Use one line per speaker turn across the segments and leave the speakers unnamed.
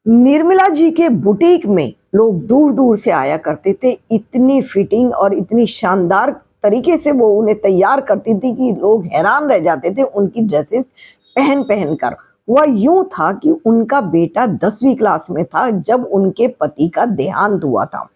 निर्मला जी के बुटीक में लोग दूर दूर से आया करते थे। इतनी फिटिंग और इतनी शानदार तरीके से वो उन्हें तैयार करती थी कि लोग हैरान रह जाते थे उनकी ड्रेसेस पहन पहन कर। वह यूं था कि उनका बेटा 10वीं क्लास में था जब उनके पति का देहांत हुआ था।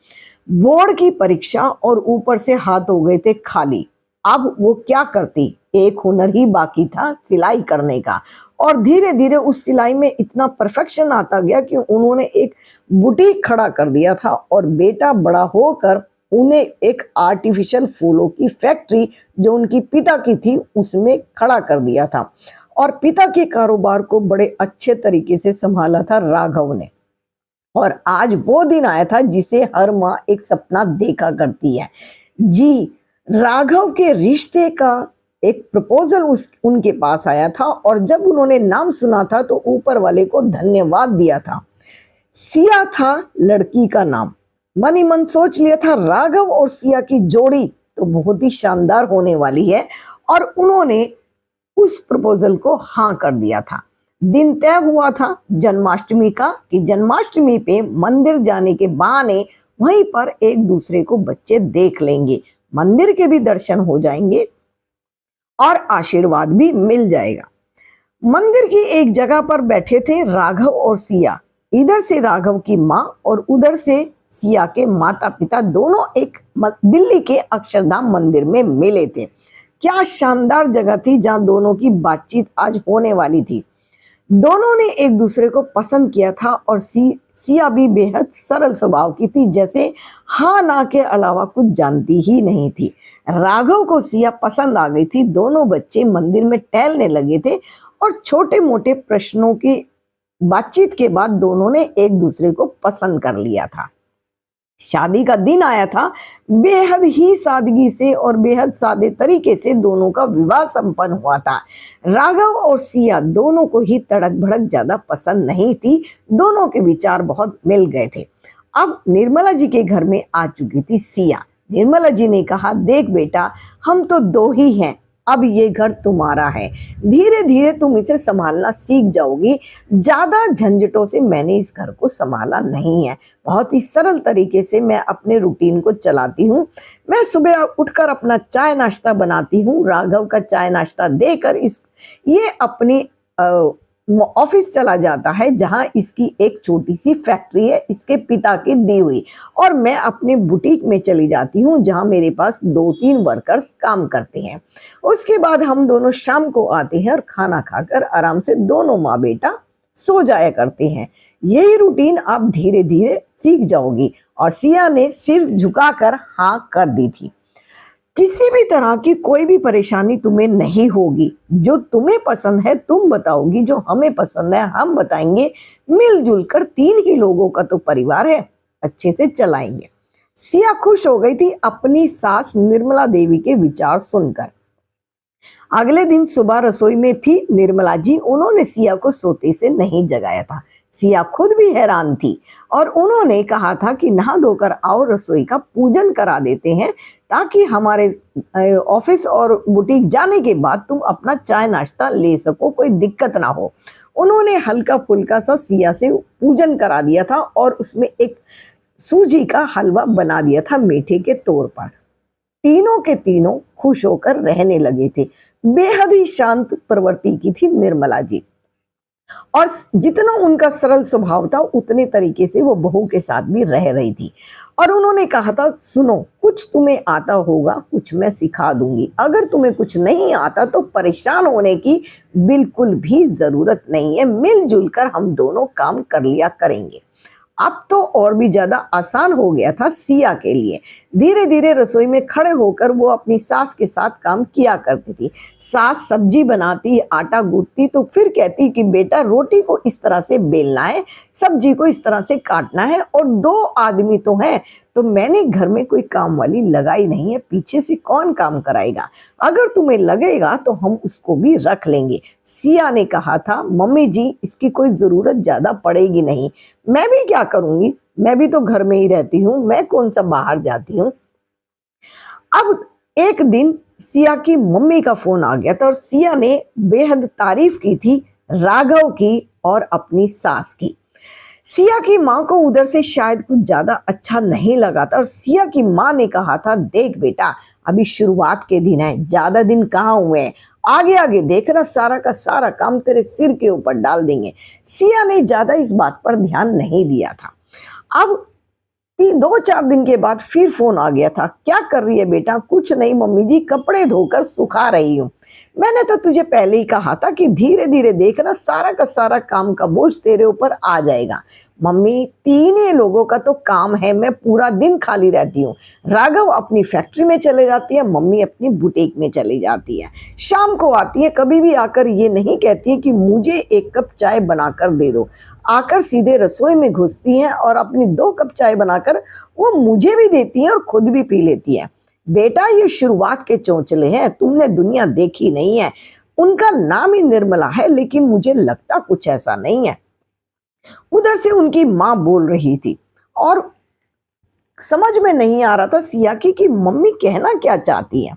बोर्ड की परीक्षा और ऊपर से हाथ हो गए थे खाली। अब वो क्या करती, एक हुनर ही बाकी था, सिलाई करने का। और धीरे धीरे उस सिलाई में इतना परफेक्शन आता गया कि उन्होंने एक बुटीक खड़ा कर दिया था और बेटा बड़ा होकर उन्हें एक आर्टिफिशियल फूलों की फैक्ट्री जो उनकी पिता की थी उसमें खड़ा कर दिया था। और पिता के कारोबार को बड़े अच्छे तरीके से संभाला था राघव ने। और आज वो दिन आया था जिसे हर माँ एक सपना देखा करती है। जी, राघव के रिश्ते का एक प्रपोजल उनके पास आया था और जब उन्होंने नाम सुना था तो ऊपर वाले को धन्यवाद दिया था। सिया था लड़की का नाम। मन ही मन सोच लिया था राघव और सिया की जोड़ी तो बहुत ही शानदार होने वाली है और उन्होंने उस प्रपोजल को हाँ कर दिया था। दिन तय हुआ था जन्माष्टमी का कि जन्माष्टमी पे मंदिर जाने के बहाने वहीं पर एक दूसरे को बच्चे देख लेंगे, मंदिर के भी दर्शन हो जाएंगे और आशीर्वाद भी मिल जाएगा। मंदिर की एक जगह पर बैठे थे राघव और सिया। इधर से राघव की माँ और उधर से सिया के माता पिता दोनों एक दिल्ली के अक्षरधाम मंदिर में मिले थे। क्या शानदार जगह थी जहां दोनों की बातचीत आज होने वाली थी। दोनों ने एक दूसरे को पसंद किया था और सिया भी बेहद सरल स्वभाव की थी, जैसे हाँ ना के अलावा कुछ जानती ही नहीं थी। राघव को सिया पसंद आ गई थी। दोनों बच्चे मंदिर में टहलने लगे थे और छोटे मोटे प्रश्नों की बातचीत के बाद दोनों ने एक दूसरे को पसंद कर लिया था। शादी का दिन आया था। बेहद ही सादगी से और बेहद सादे तरीके से दोनों का विवाह संपन्न हुआ था। राघव और सिया दोनों को ही तड़क भड़क ज्यादा पसंद नहीं थी। दोनों के विचार बहुत मिल गए थे। अब निर्मला जी के घर में आ चुकी थी सिया। निर्मला जी ने कहा, देख बेटा, हम तो दो ही हैं, अब ये घर तुम्हारा है। धीरे धीरे तुम इसे संभालना सीख जाओगी। ज्यादा झंझटों से मैंने इस घर को संभाला नहीं है। बहुत ही सरल तरीके से मैं अपने रूटीन को चलाती हूँ। मैं सुबह उठकर अपना चाय नाश्ता बनाती हूँ। राघव का चाय नाश्ता देकर ये अपनी ऑफिस चला जाता है जहां इसकी एक छोटी सी फैक्ट्री है इसके पिता की दी हुई। और मैं अपने बुटीक में चली जाती हूँ जहां मेरे पास 2-3 वर्कर्स काम करते हैं। उसके बाद हम दोनों शाम को आते हैं और खाना खाकर आराम से दोनों माँ बेटा सो जाया करते हैं। यही रूटीन आप धीरे धीरे सीख जाओगी। और सिया ने सिर झुकाकर हाँ कर दी थी। किसी भी तरह की कोई भी परेशानी तुम्हें नहीं होगी। जो तुम्हें पसंद है तुम बताओगी, जो हमें पसंद है हम बताएंगे। मिलजुल कर 3 ही लोगों का तो परिवार है, अच्छे से चलाएंगे। सिया खुश हो गई थी अपनी सास निर्मला देवी के विचार सुनकर। अगले दिन सुबह रसोई में थी निर्मला जी। उन्होंने सिया को सोते से नहीं जगाया था। सिया खुद भी हैरान थी और उन्होंने कहा था कि नहा धोकर आओ, रसोई का पूजन करा देते हैं ताकि हमारे ऑफिस और बुटीक जाने के बाद तुम अपना चाय नाश्ता ले सको, कोई दिक्कत ना हो। उन्होंने हल्का फुल्का सा सिया से पूजन करा दिया था और उसमें एक सूजी का हलवा बना दिया था मीठे के तौर पर। तीनों के तीनों खुश होकर रहने लगे थे। बेहद ही शांत प्रवृत्ति की थी निर्मला जी और जितना उनका सरल स्वभाव था उतने तरीके से वो बहू के साथ भी रह रही थी। और उन्होंने कहा था, सुनो, कुछ तुम्हें आता होगा, कुछ मैं सिखा दूंगी। अगर तुम्हें कुछ नहीं आता तो परेशान होने की बिल्कुल भी जरूरत नहीं है। मिलजुल कर हम दोनों काम कर लिया करेंगे। अब तो और भी ज्यादा आसान हो गया था सिया के लिए। धीरे धीरे रसोई में खड़े होकर वो अपनी सास के साथ काम किया करती थी। सास सब्जी बनाती, आटा गूंथती तो फिर कहती कि बेटा रोटी को इस तरह से बेलना है, सब्जी को इस तरह से काटना है और 2 आदमी तो हैं, तो मैंने घर में कोई काम वाली लगाई नहीं है, पीछे से कौन काम कराएगा। अगर तुम्हें लगेगा तो हम उसको भी रख लेंगे। सिया ने कहा था, मम्मी जी इसकी कोई जरूरत ज्यादा पड़ेगी नहीं, मैं भी क्या करूंगी, मैं भी तो घर में ही रहती हूँ, मैं कौन सा बाहर जाती हूँ। अब एक दिन सिया की मम्मी का फोन आ गया था और सिया ने बेहद तारीफ की थी राघव की और अपनी सास की। सिया की माँ को उधर से शायद कुछ ज्यादा अच्छा नहीं लगा था और सिया की माँ ने कहा था, देख बेटा, अभी शुरुआत के दिन है, ज्यादा दिन कहाँ हुए हैं, आगे आगे देखना, सारा का सारा काम तेरे सिर के ऊपर डाल देंगे। सिया ने ज्यादा इस बात पर ध्यान नहीं दिया था। अब 2-4 दिन के बाद फिर फोन आ गया था। क्या कर रही है बेटा? कुछ नहीं मम्मी जी, कपड़े धोकर सुखा रही हूँ। मैंने तो तुझे पहले ही कहा था कि धीरे धीरे देखना, सारा का सारा काम का बोझ तेरे ऊपर आ जाएगा। मम्मी, 3 ही लोगों का तो काम है, मैं पूरा दिन खाली रहती हूँ। राघव अपनी फैक्ट्री में चले जाती है, मम्मी अपनी बुटीक में चली जाती है, शाम को आती है, कभी भी आकर ये नहीं कहती है कि मुझे 1 कप चाय बनाकर दे दो। आकर सीधे रसोई में घुसती हैं और अपनी 2 कप चाय बनाकर वो मुझे भी देती हैं और खुद भी पी लेती है। बेटा, ये शुरुआत के चौंचले हैं, तुमने दुनिया देखी नहीं है। उनका नाम ही निर्मला है, लेकिन मुझे लगता कुछ ऐसा नहीं है। उधर से उनकी माँ बोल रही थी और समझ में नहीं आ रहा था सिया की कि मम्मी कहना क्या चाहती है।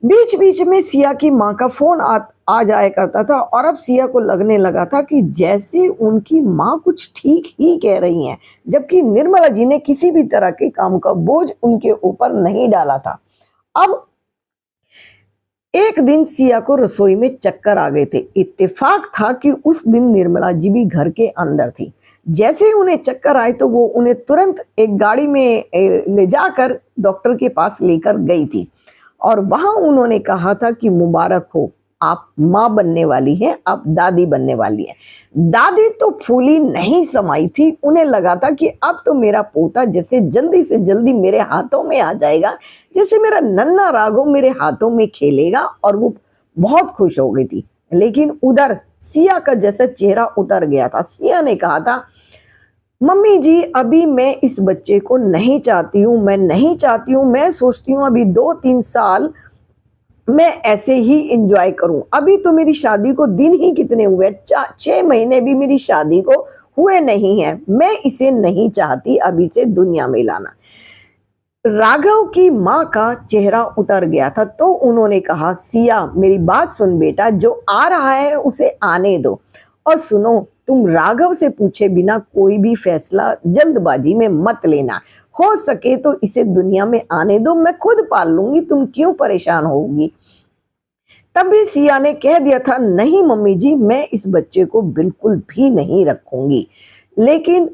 बीच बीच में सिया की माँ का फोन आ जाया करता था और अब सिया को लगने लगा था कि जैसे उनकी माँ कुछ ठीक ही कह रही हैं, जबकि निर्मला जी ने किसी भी तरह के काम का बोझ उनके ऊपर नहीं डाला था। अब एक दिन सिया को रसोई में चक्कर आ गए थे। इत्तेफाक था कि उस दिन निर्मला जी भी घर के अंदर थी। जैसे ही उन्हें चक्कर आए तो वो उन्हें तुरंत एक गाड़ी में ले जाकर डॉक्टर के पास लेकर गई थी और वहां उन्होंने कहा था कि मुबारक हो, आप माँ बनने वाली हैं, आप दादी बनने वाली हैं। दादी तो फूली नहीं समाई थी, उन्हें लगा था कि अब तो मेरा पोता जैसे जल्दी से जल्दी मेरे हाथों में आ जाएगा, जैसे मेरा नन्हा राघव मेरे हाथों में खेलेगा, और वो बहुत खुश हो गई थी। लेकिन उधर सिया का जैसा चेहरा उतर गया था। सिया ने कहा था, मम्मी जी, अभी मैं इस बच्चे को नहीं चाहती हूँ, मैं नहीं चाहती हूँ, मैं सोचती हूँ अभी 2-3 साल मैं ऐसे ही एंजॉय करूं। अभी तो मेरी शादी को दिन ही कितने हुए, 6 महीने भी मेरी शादी को हुए नहीं है, मैं इसे नहीं चाहती अभी से दुनिया में लाना। राघव की माँ का चेहरा उतर गया था तो उन्होंने कहा, सिया मेरी बात सुन बेटा, जो आ रहा है उसे आने दो, और सुनो, तुम राघव से पूछे बिना कोई भी फैसला जल्दबाजी में मत लेना। हो सके तो इसे दुनिया में आने दो, मैं खुद पाल लूंगी, तुम क्यों परेशान होगी। तब भी सिया ने कह दिया था, नहीं मम्मी जी, मैं इस बच्चे को बिल्कुल भी नहीं रखूंगी। लेकिन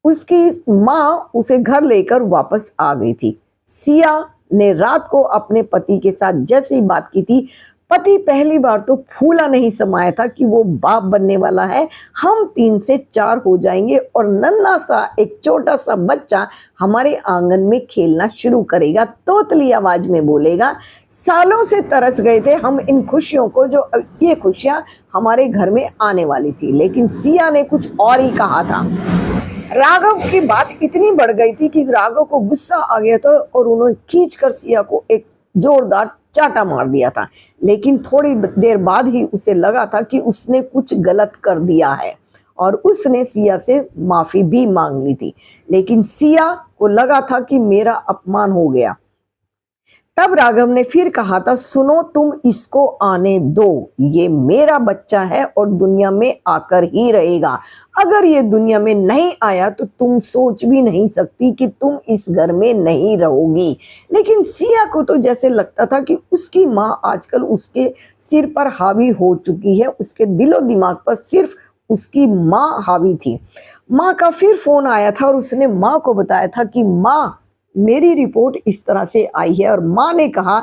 उसकी माँ उसे घर लेकर वापस आ गई थी। सिया ने रात को अपने पति के साथ जैसी बात की थी, पति पहली बार तो फूला नहीं समाया था कि वो बाप बनने वाला है, हम 3 से 4 हो जाएंगे और नन्हा सा एक छोटा सा बच्चा हमारे आंगन में खेलना शुरू करेगा, तोतली आवाज में बोलेगा। सालों से तरस गए थे हम इन खुशियों को, जो ये खुशियां हमारे घर में आने वाली थी। लेकिन सिया ने कुछ और ही कहा था। राघव की बात इतनी बढ़ गई थी कि राघव को गुस्सा आ गया था और उन्होंने खींचकर सिया को एक जोरदार चाटा मार दिया था। लेकिन थोड़ी देर बाद ही उसे लगा था कि उसने कुछ गलत कर दिया है और उसने सिया से माफी भी मांग ली थी। लेकिन सिया को लगा था कि मेरा अपमान हो गया। तब राघव ने फिर कहा था, सुनो, तुम इसको आने दो, ये मेरा बच्चा है और दुनिया में आकर ही रहेगा। अगर ये दुनिया में नहीं आया तो तुम सोच भी नहीं सकती कि तुम इस घर में नहीं रहोगी। लेकिन सिया को तो जैसे लगता था कि उसकी माँ आजकल उसके सिर पर हावी हो चुकी है, उसके दिलो दिमाग पर सिर्फ उसकी माँ हावी थी। माँ का फिर फोन आया था और उसने माँ को बताया था कि माँ, मेरी रिपोर्ट इस तरह से आई है। और माँ ने कहा,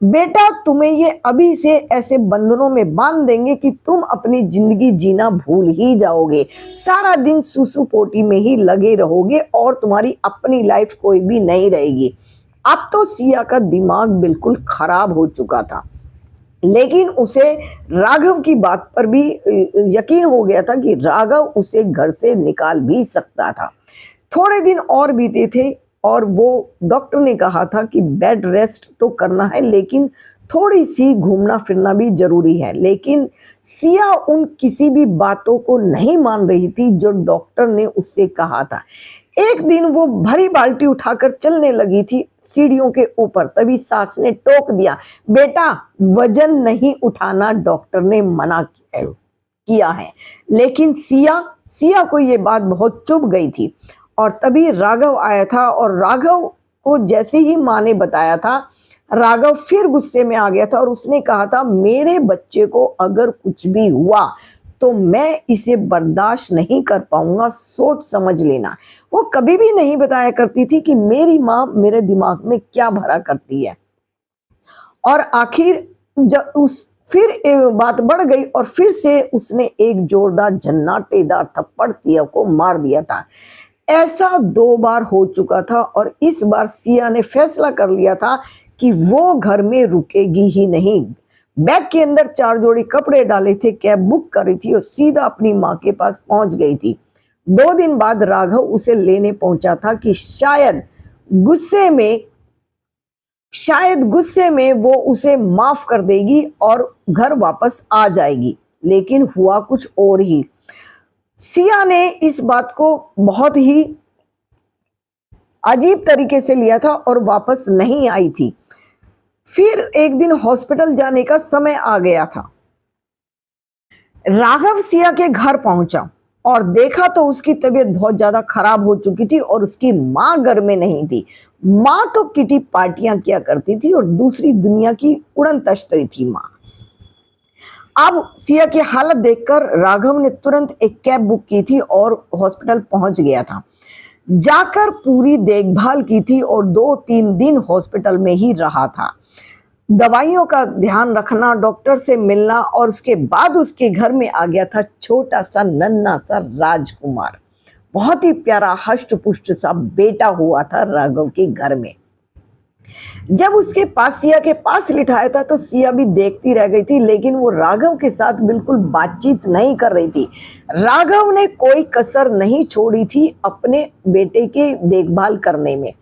बेटा, तुम्हें ये अभी से ऐसे बंधनों में बांध देंगे कि तुम अपनी जिंदगी जीना भूल ही जाओगे, सारा दिन सुसु पोटी में ही लगे रहोगे और तुम्हारी अपनी लाइफ कोई भी नहीं रहेगी। अब तो सिया का दिमाग बिल्कुल खराब हो चुका था, लेकिन उसे राघव की बात पर भी यकीन हो गया था कि राघव उसे घर से निकाल भी सकता था। थोड़े दिन और बीते थे और वो डॉक्टर ने कहा था कि बेड रेस्ट तो करना है, लेकिन थोड़ी सी घूमना फिरना भी जरूरी है। लेकिन सिया उन किसी भी बातों को नहीं मान रही थी जो डॉक्टर ने उससे कहा था। एक दिन वो भरी बाल्टी उठाकर चलने लगी थी सीढ़ियों के ऊपर, तभी सास ने टोक दिया, बेटा, वजन नहीं उठाना, डॉक्टर ने मना किया है। किया है। लेकिन सिया को ये बात बहुत चुभ गई थी और तभी राघव आया था और राघव को जैसे ही माँ ने बताया था, राघव फिर गुस्से में आ गया था और उसने कहा था मेरे बच्चे को अगर कुछ भी हुआ तो मैं इसे बर्दाश्त नहीं कर पाऊंगा, सोच समझ लेना। वो कभी भी नहीं बताया करती थी कि मेरी माँ मेरे दिमाग में क्या भरा करती है। और आखिर जब फिर बात बढ़ गई और फिर से उसने एक जोरदार झन्नाटेदार थप्पड़ सिया को मार दिया था। ऐसा 2 बार हो चुका था और इस बार सिया ने फैसला कर लिया था कि वो घर में रुकेगी ही नहीं। बैग के अंदर 4 जोड़ी कपड़े डाले थे, कैब बुक करी थी और सीधा अपनी माँ के पास पहुंच गई थी। 2 दिन बाद राघव उसे लेने पहुंचा था कि शायद गुस्से में वो उसे माफ कर देगी और घर वापस आ जाएगी। लेकिन हुआ कुछ और ही। सिया ने इस बात को बहुत ही अजीब तरीके से लिया था और वापस नहीं आई थी। फिर एक दिन हॉस्पिटल जाने का समय आ गया था। राघव सिया के घर पहुंचा और देखा तो उसकी तबीयत बहुत ज्यादा खराब हो चुकी थी और उसकी माँ घर में नहीं थी। माँ तो किटी पार्टियां किया करती थी और दूसरी दुनिया की उड़न तश्तरी थी माँ। अब सिया की हालत देखकर राघव ने तुरंत एक कैब बुक की थी और हॉस्पिटल पहुंच गया था। जाकर पूरी देखभाल की थी और 2-3 दिन हॉस्पिटल में ही रहा था। दवाइयों का ध्यान रखना, डॉक्टर से मिलना और उसके बाद उसके घर में आ गया था छोटा सा नन्हा सा राजकुमार। बहुत ही प्यारा हष्ट पुष्ट सा बेटा हुआ था राघव के घर में। जब उसके पास सिया के पास लिटाया था तो सिया भी देखती रह गई थी, लेकिन वो राघव के साथ बिल्कुल बातचीत नहीं कर रही थी। राघव ने कोई कसर नहीं छोड़ी थी अपने बेटे के देखभाल करने में।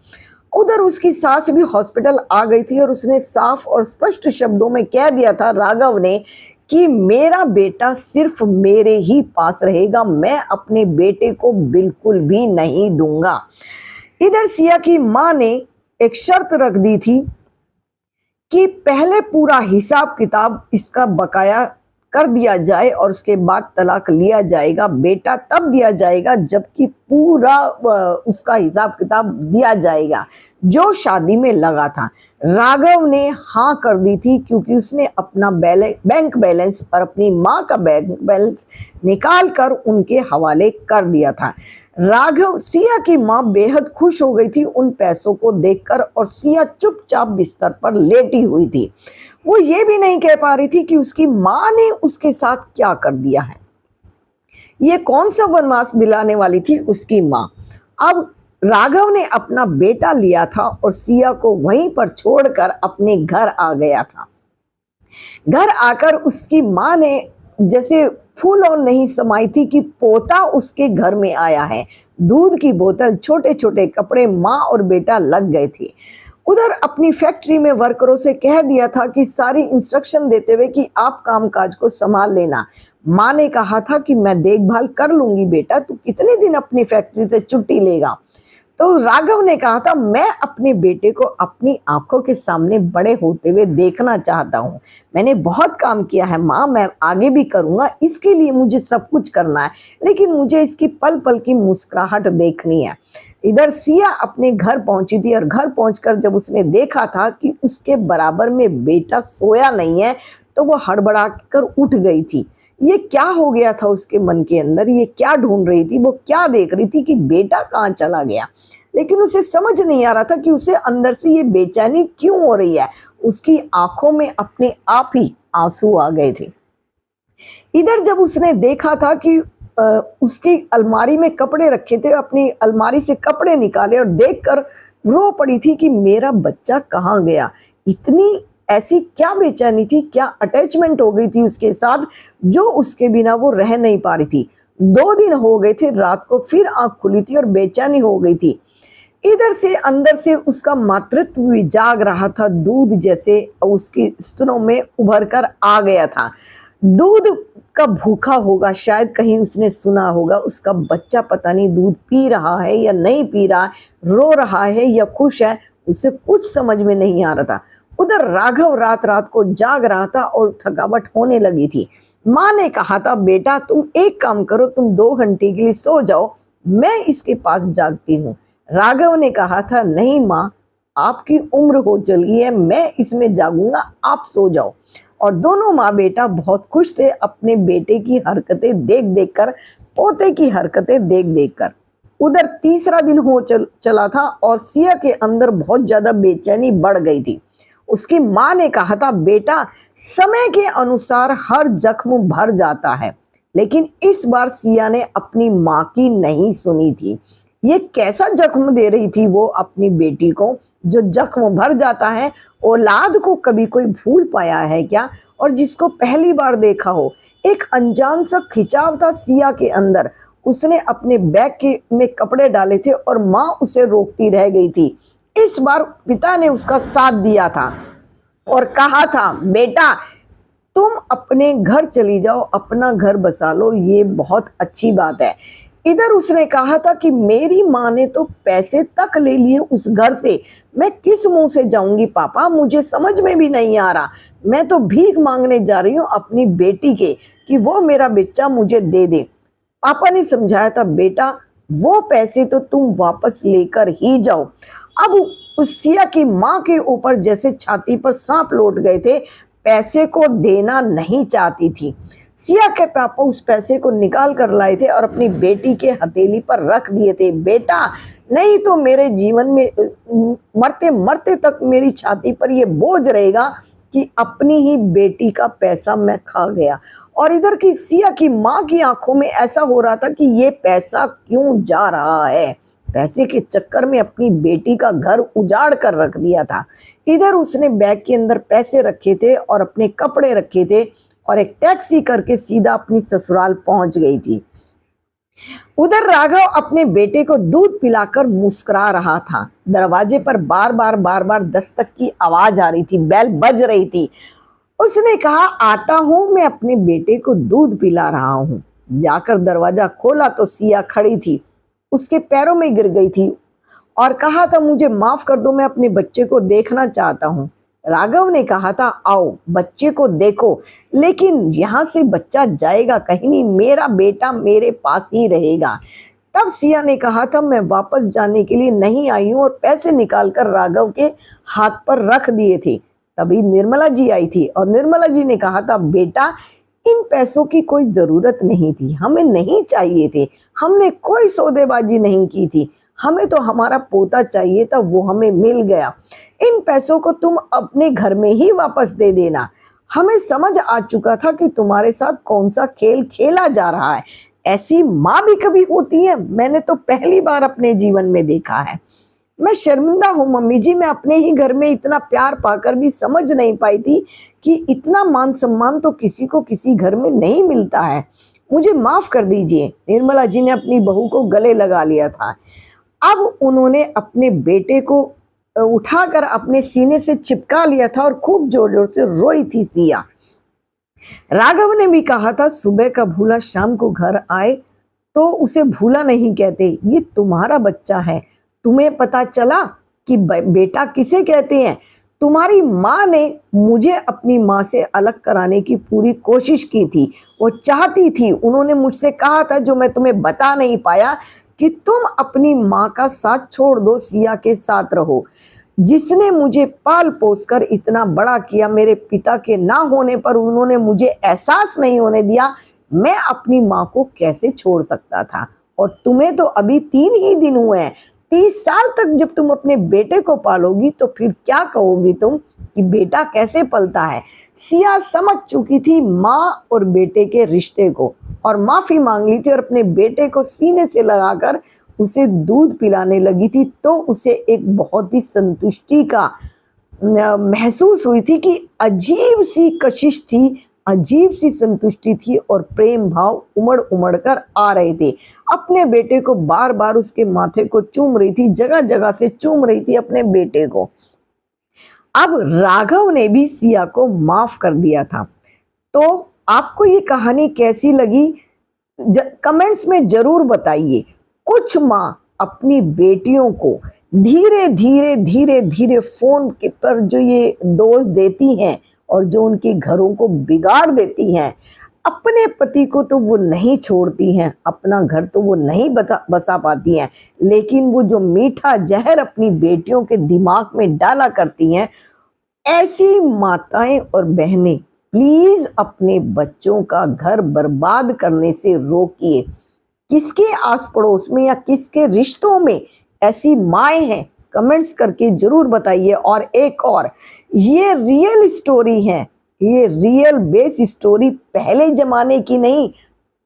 उधर उसकी सास भी हॉस्पिटल आ गई थी और उसने साफ और स्पष्ट शब्दों में कह दिया था राघव ने कि मेरा बेटा सिर्फ मेरे ही पास रहेगा, मैं अपने बेटे को बिल्कुल भी नहीं दूंगा। इधर सिया की माँ ने एक शर्त रख दी थी कि पहले पूरा हिसाब किताब इसका बकाया कर दिया जाए और उसके बाद तलाक लिया जाएगा। बेटा तब दिया जाएगा जबकि पूरा उसका हिसाब किताब दिया जाएगा जो शादी में लगा था। राघव ने हाँ कर दी थी क्योंकि उसने अपना बैंक बैलेंस और अपनी माँ का बैंक बैलेंस निकाल कर उनके हवाले कर दिया था। राघव सिया की माँ बेहद खुश हो गई थी उन पैसों को देखकर और सिया चुपचाप बिस्तर पर लेटी हुई थी। वो ये भी नहीं कह पा रही थी कि उसकी माँ ने उसके साथ क्या कर दिया है। ये कौन सा वनवास दिलाने वाली थी उसकी माँ। अब राघव ने अपना बेटा लिया था और सिया को वहीं पर छोड़कर अपने घर आ गया था। घर आकर उसकी माँ ने जैसे फूल और नहीं समाई थी कि पोता उसके घर में आया है। दूध की बोतल, छोटे छोटे कपड़े, माँ और बेटा लग गए थे। उधर अपनी फैक्ट्री में वर्करों से कह दिया था कि सारी इंस्ट्रक्शन देते हुए कि आप कामकाज को संभाल लेना। माँ ने कहा था कि मैं देखभाल कर लूंगी बेटा, तू कितने दिन अपनी फैक्ट्री से छुट्टी लेगा। तो राघव ने कहा था मैं अपने बेटे को अपनी आंखों के सामने बड़े होते हुए देखना चाहता हूँ। मैंने बहुत काम किया है माँ, मैं आगे भी करूँगा, इसके लिए मुझे सब कुछ करना है, लेकिन मुझे इसकी पल पल की मुस्कुराहट देखनी है। इधर सिया अपने घर पहुंची थी और घर पहुंचकर जब उसने देखा था कि उसके बराबर में बेटा सोया नहीं है तो वो हड़बड़ा कर उठ गई थी। ये क्या हो गया था उसके मन के अंदर, ये क्या ढूंढ रही थी, वो क्या देख रही थी कि बेटा कहाँ चला गया। लेकिन उसे समझ नहीं आ रहा था कि उसे अंदर से ये बेचैनी क्यों हो रही है। उसकी आंखों में अपने आप ही आंसू आ गए थे। इधर जब उसने देखा था कि उसकी अलमारी में कपड़े रखे थे, अपनी अलमारी से कपड़े निकाले और देखकर रो पड़ी थी कि मेरा बच्चा कहाँ गया। इतनी ऐसी क्या बेचैनी थी, क्या अटैचमेंट हो गई थी उसके साथ जो उसके बिना वो रह नहीं पा रही थी। 2 दिन हो गए थे, रात को फिर आंख खुली थी और बेचैनी हो गई थी। इधर से अंदर से उसका मातृत्व भी जाग रहा था, दूध जैसे उसकी स्तनों में उभर कर आ गया था। दूध का भूखा होगा, शायद कहीं उसने सुना होगा उसका बच्चा पता नहीं दूध पी रहा है या नहीं पी रहा है, रो रहा है या खुश है, उसे कुछ समझ में नहीं आ रहा था। उधर राघव रात रात को जाग रहा था और थकावट होने लगी थी। माँ ने कहा था बेटा तुम एक काम करो, तुम 2 घंटे के लिए सो जाओ, मैं इसके पास जागती हूँ। राघव ने कहा था नहीं माँ, आपकी उम्र हो चली है, मैं इसमें जागूंगा, आप सो जाओ। और दोनों माँ बेटा बहुत खुश थे अपने बेटे की हरकतें देख देख कर, पोते की हरकतें देख देख कर। उधर तीसरा दिन हो चला था और सिया के अंदर बहुत ज्यादा बेचैनी बढ़ गई थी। उसकी माँ ने कहा था बेटा समय के अनुसार हर जख्म भर जाता है, लेकिन इस बार सिया ने अपनी माँ की नहीं सुनी थी। ये कैसा जख्म दे रही थी वो अपनी बेटी को, जो जख्म भर जाता है। औलाद को कभी कोई भूल पाया है क्या? और जिसको पहली बार देखा हो। एक अनजान सा खिंचाव था सिया के अंदर। उसने अपने बैग के में कपड़े डाले थे और माँ उसे रोकती रह गई थी। इस बार पिता ने उसका साथ दिया था और कहा था बेटा तुम अपने घर चली जाओ, अपना घर बसा लो, ये बहुत अच्छी बात है। इधर उसने कहा था कि मेरी माँ ने तो पैसे तक ले लिए उस घर से, मैं किस मुंह से जाऊंगी पापा, मुझे समझ में भी नहीं आ रहा। मैं तो भीख मांगने जा रही हूँ अपनी बेटी के कि वो मेरा बच्चा मुझे दे दे। पापा ने समझाया था बेटा वो पैसे तो तुम वापस लेकर ही जाओ। अब उस सिया की माँ के ऊपर जैसे छाती पर सांप लौट गए थे, पैसे को देना नहीं चाहती थी। सिया के पापा उस पैसे को निकाल कर लाए थे और अपनी बेटी के हथेली पर रख दिए थे। बेटा नहीं तो मेरे जीवन में मरते मरते तक मेरी छाती पर ये बोझ रहेगा कि अपनी ही बेटी का पैसा मैं खा गया। और इधर की सिया की माँ की आंखों में ऐसा हो रहा था कि ये पैसा क्यों जा रहा है। पैसे के चक्कर में अपनी बेटी का घर उजाड़ कर रख दिया था। इधर उसने बैग के अंदर पैसे रखे थे और अपने कपड़े रखे थे और एक टैक्सी करके सीधा अपनी ससुराल पहुंच गई थी। उधर राघव अपने बेटे को दूध पिलाकर मुस्कुरा रहा था। दरवाजे पर बार बार दस्तक की आवाज आ रही थी, बेल बज रही थी। उसने कहा आता हूं, मैं अपने बेटे को दूध पिला रहा हूं। जाकर दरवाजा खोला तो सिया खड़ी थी, उसके पैरों में गिर गई थी और कहा था मुझे माफ कर दो, मैं अपने बच्चे को देखना चाहता हूं। राघव ने कहा था आओ बच्चे को देखो, लेकिन यहाँ से बच्चा जाएगा कहीं नहीं, मेरा बेटा मेरे पास ही रहेगा। तब सिया ने कहा था मैं वापस जाने के लिए नहीं आई हूँ और पैसे निकालकर राघव के हाथ पर रख दिए थे। तभी निर्मला जी आई थी और निर्मला जी ने कहा था बेटा इन पैसों की कोई जरूरत नहीं थी, हमें नहीं चाहिए थे, हमने कोई सौदेबाजी नहीं की थी, हमें तो हमारा पोता चाहिए था, वो हमें मिल गया। इन पैसों को तुम अपने घर में ही वापस दे देना। हमें समझ आ चुका था कि तुम्हारे साथ कौन सा खेल खेला जा रहा है। ऐसी माँ भी कभी होती है, मैंने तो पहली बार अपने जीवन में देखा है। मैं शर्मिंदा हूँ मम्मी जी, मैं अपने ही घर में इतना प्यार पाकर भी समझ नहीं पाई थी कि इतना मान सम्मान तो किसी को किसी घर में नहीं मिलता है, मुझे माफ कर दीजिए। निर्मला जी ने अपनी बहू को गले लगा लिया था। अब उन्होंने अपने बेटे को उठाकर अपने सीने से चिपका लिया था और खूब जोर जोर से रोई थी सिया। राघव ने भी कहा था सुबह का भूला शाम को घर आए तो उसे भूला नहीं कहते, ये तुम्हारा बच्चा है, तुम्हें पता चला कि बेटा किसे कहते हैं। तुम्हारी माँ ने मुझे अपनी माँ से अलग कराने की पूरी कोशिश की थी, वो चाहती थी, उन्होंने मुझसे कहा था जो मैं तुम्हें बता नहीं पाया कि तुम अपनी माँ का साथ छोड़ दो, सिया के साथ रहो। जिसने मुझे पाल पोस कर इतना बड़ा किया, मेरे पिता के ना होने पर उन्होंने मुझे एहसास नहीं होने दिया, मैं अपनी माँ को कैसे छोड़ सकता था। और तुम्हें तो अभी 3 ही दिन हुए हैं, 30 साल तक जब तुम अपने बेटे को पालोगी तो फिर क्या कहोगी तुम कि बेटा कैसे पलता है। सिया समझ चुकी थी माँ और बेटे के रिश्ते को और माफी मांग ली थी और अपने बेटे को सीने से लगाकर उसे दूध पिलाने लगी थी। तो उसे एक बहुत ही संतुष्टि का महसूस हुई थी कि अजीब सी कशिश थी, अजीब सी संतुष्टि थी और प्रेम भाव उमड़ उमड़ कर आ रहे थे। अपने बेटे को बार बार उसके माथे को चूम रही थी, जगह जगह से चूम रही थी अपने बेटे को। अब राघव ने भी सिया को माफ कर दिया था। तो आपको ये कहानी कैसी लगी कमेंट्स में जरूर बताइए। कुछ माँ अपनी बेटियों को धीरे धीरे फोन के पर जो ये डोज देती हैं और जो उनके घरों को बिगाड़ देती हैं, अपने पति को तो वो नहीं छोड़ती हैं, अपना घर तो वो नहीं बसा पाती हैं, लेकिन वो जो मीठा जहर अपनी बेटियों के दिमाग में डाला करती हैं, ऐसी माताएं और बहनें प्लीज अपने बच्चों का घर बर्बाद करने से रोकिए। किसके आस पड़ोस में या किसके रिश्तों में ऐसी माएँ हैं, कमेंट्स करके जरूर बताइए। और एक और, ये रियल स्टोरी है, ये रियल बेस स्टोरी पहले जमाने की नहीं,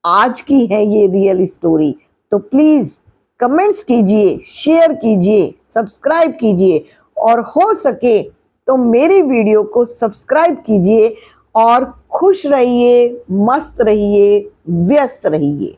आज की है ये रियल स्टोरी। तो प्लीज कमेंट्स कीजिए, शेयर कीजिए, सब्सक्राइब कीजिए और हो सके तो मेरी वीडियो को सब्सक्राइब कीजिए और खुश रहिए, मस्त रहिए, व्यस्त रहिए।